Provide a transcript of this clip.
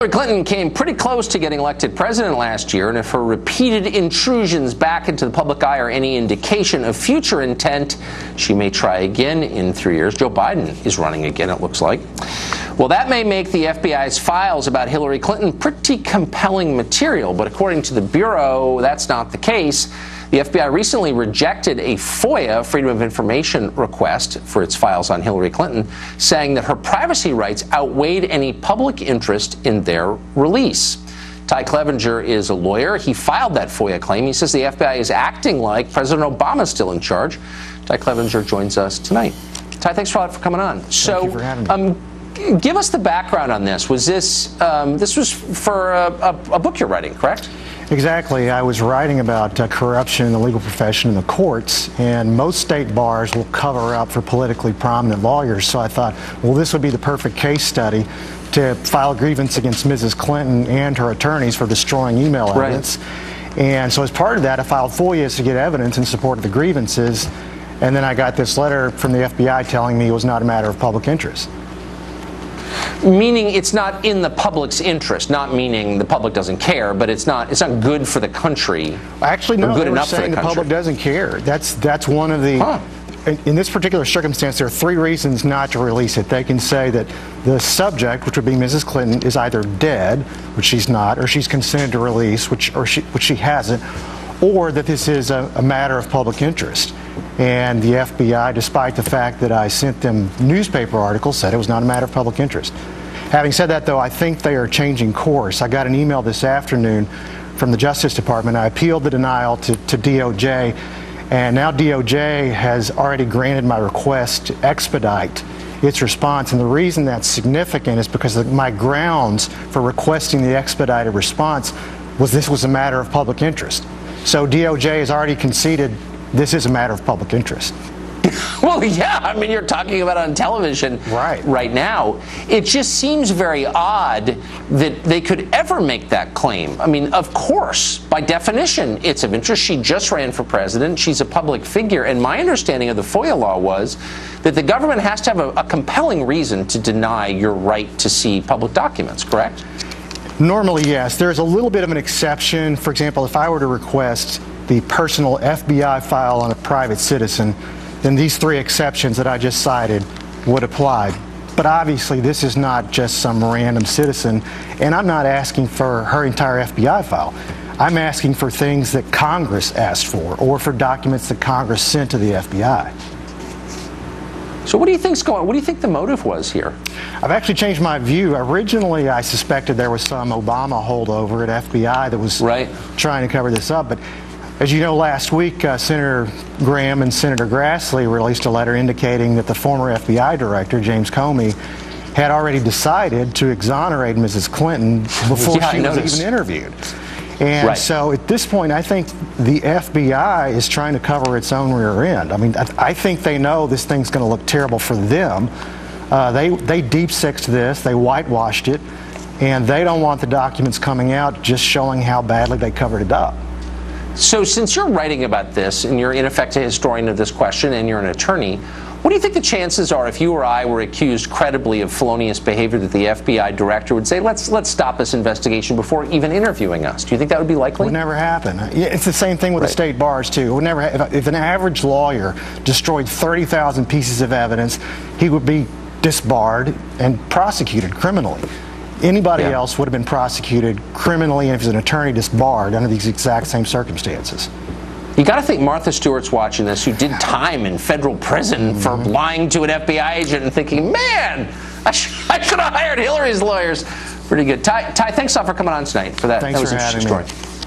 Hillary Clinton came pretty close to getting elected president last year, and if her repeated intrusions back into the public eye are any indication of future intent, she may try again in 3 years. Joe Biden is running again, it looks like. Well, that may make the FBI's files about Hillary Clinton pretty compelling material, but according to the Bureau, that's not the case. The FBI recently rejected a FOIA, Freedom of Information request, for its files on Hillary Clinton, saying that her privacy rights outweighed any public interest in their release. Ty Clevenger is a lawyer. He filed that FOIA claim. He says the FBI is acting like President Obama is still in charge. Ty Clevenger joins us tonight. Ty, thanks a lot for coming on. Thank you for having me. Give us the background on this. Was this was for a book you're writing, correct? Exactly. I was writing about corruption in the legal profession in the courts, and most state bars will cover up for politically prominent lawyers. So I thought, well, this would be the perfect case study to file a grievance against Mrs. Clinton and her attorneys for destroying email evidence. Right. And so as part of that, I filed FOIAs to get evidence in support of the grievances, and then I got this letter from the FBI telling me it was not a matter of public interest. Meaning it's not in the public's interest, not meaning the public doesn't care, but it's not good for the country. Actually, no, good they were enough saying for the public doesn't care. That's one of the. In this particular circumstance, there are three reasons not to release it. They can say that the subject, which would be Mrs. Clinton, is either dead, which she's not, or she's consented to release, which she hasn't, or that this is a matter of public interest. And the FBI, despite the fact that I sent them newspaper articles, said it was not a matter of public interest. Having said that, though, I think they are changing course. I got an email this afternoon from the Justice Department. I appealed the denial to DOJ, and now DOJ has already granted my request to expedite its response. And the reason that's significant is because my grounds for requesting the expedited response was this was a matter of public interest. So DOJ has already conceded this is a matter of public interest. Well, yeah, I mean, you're talking about it on television right now. It just seems very odd that they could ever make that claim. I mean, of course, by definition, it's of interest. She just ran for president. She's a public figure. And my understanding of the FOIA law was that the government has to have a compelling reason to deny your right to see public documents, correct? Normally, yes. There's a little bit of an exception. For example, if I were to request the personal FBI file on a private citizen, then these three exceptions that I just cited would apply. But obviously, this is not just some random citizen, and I'm not asking for her entire FBI file. I'm asking for things that Congress asked for, or for documents that Congress sent to the FBI. So what do you think's going on? What do you think the motive was here? I've actually changed my view. Originally, I suspected there was some Obama holdover at FBI that was trying to cover this up. But as you know, last week, Senator Graham and Senator Grassley released a letter indicating that the former FBI director, James Comey, had already decided to exonerate Mrs. Clinton before she was even interviewed. And so at this point, I think the FBI is trying to cover its own rear end. I mean, I think they know this thing's going to look terrible for them. They deep-sixed this, they whitewashed it, and they don't want the documents coming out just showing how badly they covered it up. So since you're writing about this, and you're in effect a historian of this question, and you're an attorney, what do you think the chances are if you or I were accused credibly of felonious behavior that the FBI director would say, let's stop this investigation before even interviewing us? Do you think that would be likely? It would never happen. It's the same thing with the state bars, too. It would never if an average lawyer destroyed 30,000 pieces of evidence, he would be disbarred and prosecuted criminally. Anybody else would have been prosecuted criminally, and if he's an attorney, disbarred under these exact same circumstances. You got to think Martha Stewart's watching this, who did time in federal prison for lying to an FBI agent and thinking, man, I should have hired Hillary's lawyers. Pretty good. Ty, thanks a lot for coming on tonight for that. Thanks that was for an interesting having me. story.